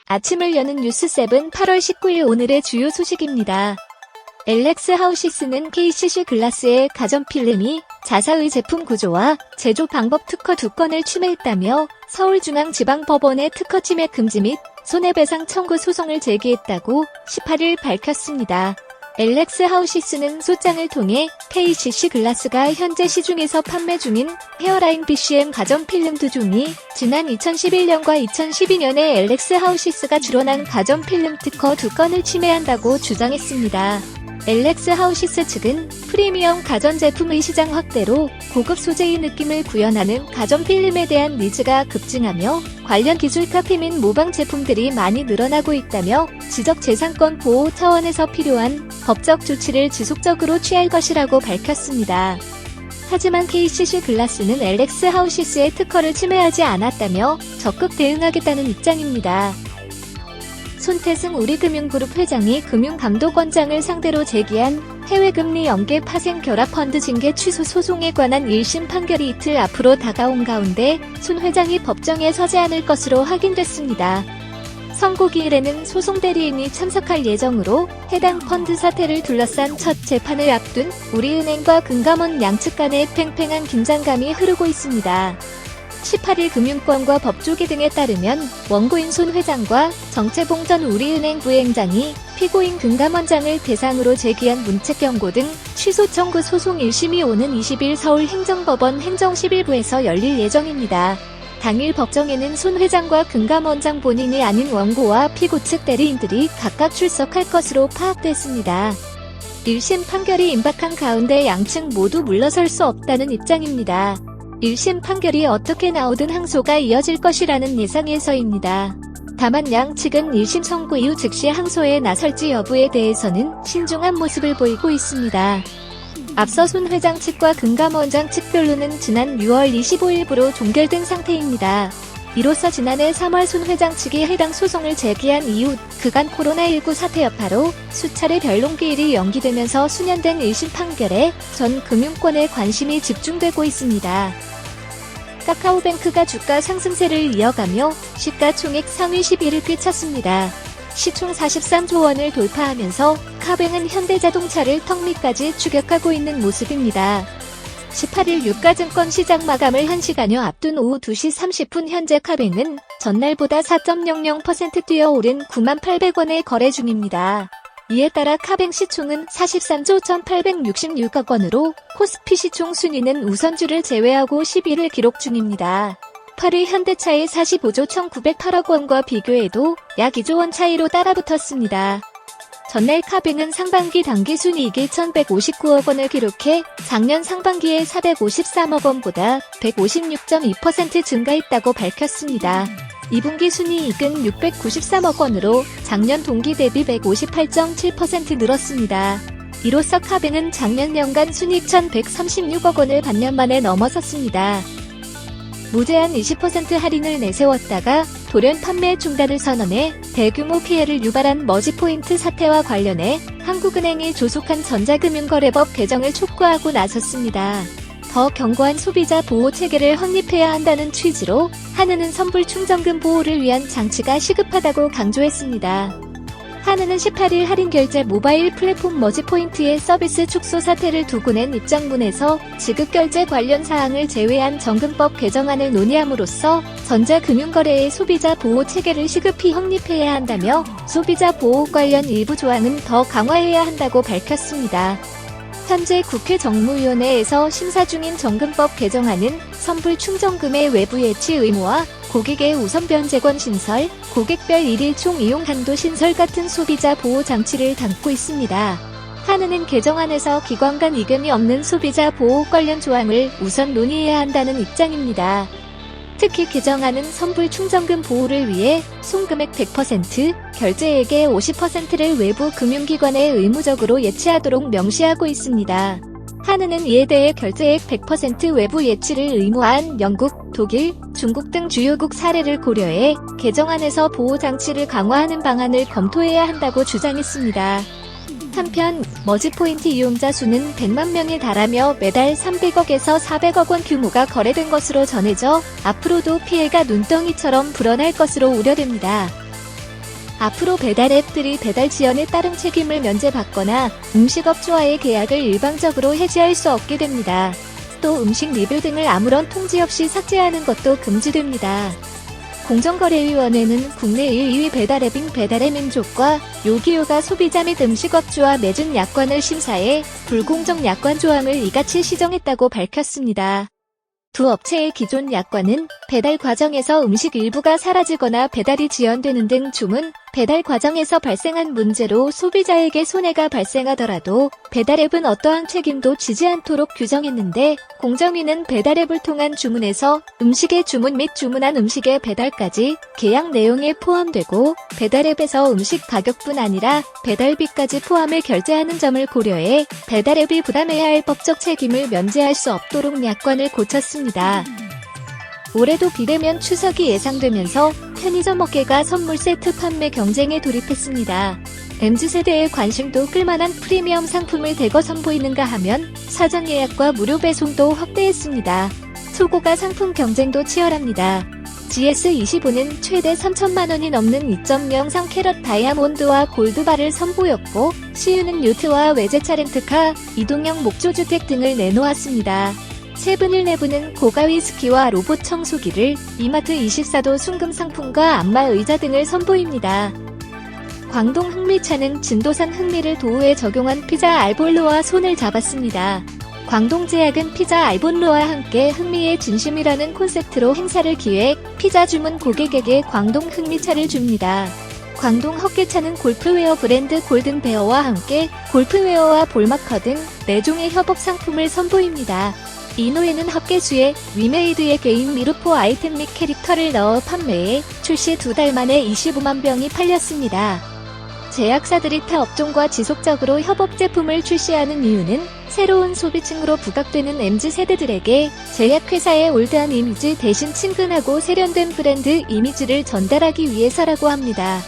아침을 여는 뉴스7 8월 19일 오늘의 주요 소식입니다. LX 하우시스는 KCC 글라스의 가전필름이 자사의 제품 구조와 제조 방법 특허 2건을 침해했다며 서울중앙지방법원에 특허 침해 금지 및 손해배상 청구 소송을 제기했다고 18일 밝혔습니다. LX 하우시스는 소장을 통해 KCC 글라스가 현재 시중에서 판매 중인 헤어라인 BCM 가전필름 2종이 지난 2011년과 2012년에 LX 하우시스가 주론한 가전필름 특허 2건을 침해한다고 주장했습니다. LX 하우시스 측은 프리미엄 가전제품의 시장 확대로 고급 소재의 느낌을 구현하는 가전필름에 대한 니즈가 급증하며 관련 기술 카피 및 모방 제품들이 많이 늘어나고 있다며 지적재산권 보호 차원에서 필요한 법적 조치를 지속적으로 취할 것이라고 밝혔습니다. 하지만 KCC 글라스는 LX 하우시스의 특허를 침해하지 않았다며 적극 대응하겠다는 입장입니다. 손태승 우리금융그룹 회장이 금융감독원장을 상대로 제기한 해외금리 연계 파생 결합 펀드 징계 취소 소송에 관한 1심 판결이 이틀 앞으로 다가온 가운데 손 회장이 법정에 서지 않을 것으로 확인됐습니다. 선고기일에는 소송 대리인이 참석할 예정으로 해당 펀드 사태를 둘러싼 첫 재판을 앞둔 우리은행과 금감원 양측 간의 팽팽한 긴장감이 흐르고 있습니다. 18일 금융권과 법조계 등에 따르면 원고인 손 회장과 정채봉 전 우리은행 부행장이 피고인 금감원장을 대상으로 제기한 문책경고 등 취소 청구 소송 1심이 오는 20일 서울행정법원 행정11부에서 열릴 예정입니다. 당일 법정에는 손 회장과 금감원장 본인이 아닌 원고와 피고 측 대리인들이 각각 출석할 것으로 파악됐습니다. 1심 판결이 임박한 가운데 양측 모두 물러설 수 없다는 입장입니다. 1심 판결이 어떻게 나오든 항소가 이어질 것이라는 예상에서입니다. 다만 양측은 1심 선고 이후 즉시 항소에 나설지 여부에 대해서는 신중한 모습을 보이고 있습니다. 앞서 손 회장 측과 금감원장 측 변론은 지난 6월 25일부로 종결된 상태입니다. 이로써 지난해 3월 손 회장 측이 해당 소송을 제기한 이후 그간 코로나19 사태 여파로 수차례 변론기일이 연기되면서 수년된 1심 판결에 전 금융권의 관심이 집중되고 있습니다. 카카오뱅크가 주가 상승세를 이어가며 시가총액 상위 10위를 꿰찼습니다. 시총 43조 원을 돌파하면서 카뱅은 현대자동차를 턱 밑까지 추격하고 있는 모습입니다. 18일 유가증권 시장 마감을 1시간여 앞둔 오후 2시 30분 현재 카뱅은 전날보다 4.00% 뛰어오른 98,000원에 거래 중입니다. 이에 따라 카뱅 시총은 43조 1,866억 원으로 코스피 시총 순위는 우선주를 제외하고 10위를 기록 중입니다. 8위 현대차의 45조 1,908억 원과 비교해도 약 2조 원 차이로 따라붙었습니다. 전날 카뱅은 상반기 당기순이익이 1,159억 원을 기록해 작년 상반기에 453억 원보다 156.2% 증가했다고 밝혔습니다. 2분기 순이익은 693억 원으로 작년 동기 대비 158.7% 늘었습니다. 이로써 카뱅은 작년 연간 순이익 1,136억 원을 반년 만에 넘어섰습니다. 무제한 20% 할인을 내세웠다가 돌연 판매 중단을 선언해 대규모 피해를 유발한 머지포인트 사태와 관련해 한국은행이 조속한 전자금융거래법 개정을 촉구하고 나섰습니다. 더 견고한 소비자 보호 체계를 확립해야 한다는 취지로 한은은 선불 충전금 보호를 위한 장치가 시급하다고 강조했습니다. 한은은 18일 할인 결제 모바일 플랫폼 머지포인트의 서비스 축소 사태를 두고 낸 입장문에서 지급결제 관련 사항을 제외한 정금법 개정안을 논의함으로써 전자금융거래의 소비자 보호 체계를 시급히 확립해야 한다며 소비자 보호 관련 일부 조항은 더 강화해야 한다고 밝혔습니다. 현재 국회 정무위원회에서 심사 중인 정금법 개정안은 선불 충전금의 외부 예치 의무와 고객의 우선 변제권 신설, 고객별 일일 총 이용 한도 신설 같은 소비자 보호 장치를 담고 있습니다. 한은은 개정안에서 기관 간 이견이 없는 소비자 보호 관련 조항을 우선 논의해야 한다는 입장입니다. 특히 개정안은 선불 충전금 보호를 위해 송금액 100%, 결제액의 50%를 외부 금융기관에 의무적으로 예치하도록 명시하고 있습니다. 한은은 이에 대해 결제액 100% 외부 예치를 의무화한 영국, 독일, 중국 등 주요국 사례를 고려해 개정안에서 보호장치를 강화하는 방안을 검토해야 한다고 주장했습니다. 한편 머지포인트 이용자 수는 100만 명에 달하며 매달 300억에서 400억 원 규모가 거래된 것으로 전해져 앞으로도 피해가 눈덩이처럼 불어날 것으로 우려됩니다. 앞으로 배달 앱들이 배달 지연에 따른 책임을 면제받거나 음식업주와의 계약을 일방적으로 해지할 수 없게 됩니다. 또 음식 리뷰 등을 아무런 통지 없이 삭제하는 것도 금지됩니다. 공정거래위원회는 국내 1, 2위 배달앱인 배달의 민족과 요기요가 소비자 및 음식업주와 맺은 약관을 심사해 불공정 약관 조항을 이같이 시정했다고 밝혔습니다. 두 업체의 기존 약관은 배달 과정에서 음식 일부가 사라지거나 배달이 지연되는 등 주문, 배달 과정에서 발생한 문제로 소비자에게 손해가 발생하더라도 배달앱은 어떠한 책임도 지지 않도록 규정했는데 공정위는 배달앱을 통한 주문에서 음식의 주문 및 주문한 음식의 배달까지 계약 내용에 포함되고 배달앱에서 음식 가격뿐 아니라 배달비까지 포함해 결제하는 점을 고려해 배달앱이 부담해야 할 법적 책임을 면제할 수 없도록 약관을 고쳤습니다. 올해도 비대면 추석이 예상되면서 편의점 업계가 선물 세트 판매 경쟁에 돌입했습니다. MZ세대의 관심도 끌만한 프리미엄 상품을 대거 선보이는가 하면 사전 예약과 무료 배송도 확대했습니다. 초고가 상품 경쟁도 치열합니다. GS25는 최대 3천만 원이 넘는 2.0 캐럿 다이아몬드와 골드바를 선보였고 CU는 요트와 외제차 렌트카, 이동형 목조주택 등을 내놓았습니다. 세븐일레븐은 고가위 스키와 로봇 청소기를, 이마트24도 순금 상품과 안마 의자 등을 선보입니다. 광동 흑미차는 진도산 흑미를 도우에 적용한 피자 알볼로와 손을 잡았습니다. 광동제약은 피자 알볼로와 함께 흑미의 진심이라는 콘셉트로 행사를 기획, 피자 주문 고객에게 광동 흑미차를 줍니다. 광동 헛개차는 골프웨어 브랜드 골든베어와 함께 골프웨어와 볼마커 등 4종의 협업 상품을 선보입니다. 이노에는 헛개수에 위메이드의 개인 미루포 아이템 및 캐릭터를 넣어 판매해 출시 2달 만에 25만 병이 팔렸습니다. 제약사들이 타 업종과 지속적으로 협업 제품을 출시하는 이유는 새로운 소비층으로 부각되는 MZ세대들에게 제약회사의 올드한 이미지 대신 친근하고 세련된 브랜드 이미지를 전달하기 위해서라고 합니다.